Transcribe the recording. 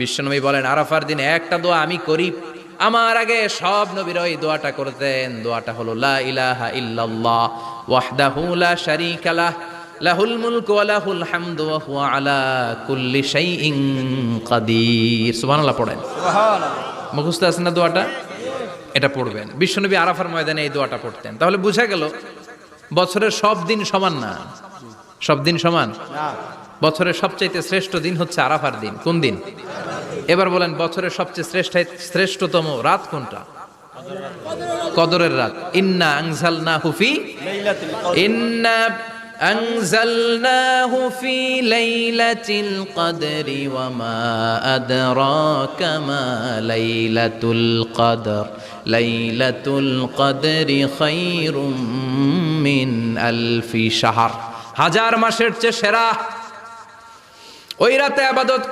বিশ্বনবী বলেন আরাফার দিন একটা দোয়া আমি করি, আমার আগে সব নবীরা এই দোয়াটা করতেন। দোয়াটা হলো লা ইলাহা ইল্লাল্লাহ ওয়াহদাহু লা শারীকা লাহ লাহুল মুলকু ওয়া লাহুল হামদু ওয়া হুয়া আলা কুল্লি শাইইন কাদির। সুবহানাল্লাহ পড়েন। সুবহানাল্লাহ। মুখস্থ আছে না দোয়াটা? এটা পড়বেন। বিশ্বনবী আরাফার ময়দানে এই দোয়াটা পড়তেন। তাহলে বোঝা গেল বছরের সব দিন সমান না। সব দিন সমান না। বছরের সবচাইতে শ্রেষ্ঠ দিন হচ্ছে আরাফার দিন। কোন দিন? এবার বলেন বছরের সবচেয়ে শ্রেষ্ঠতম রাত কোনটা? কদরের রাত। ইন্না আনজালনাহু ফি লাইলাতিল কদর। ইন্না আনজালনাহু ফি লাইলাতিল কদরি ওয়া মা আদরাকা মা লাইলাতুল কদর। লাইলাতুল কদরি খায়রুম মিন আলফি শাহর। হাজার মাসের চেয়ে সেরা। ওই রাতে ইবাদত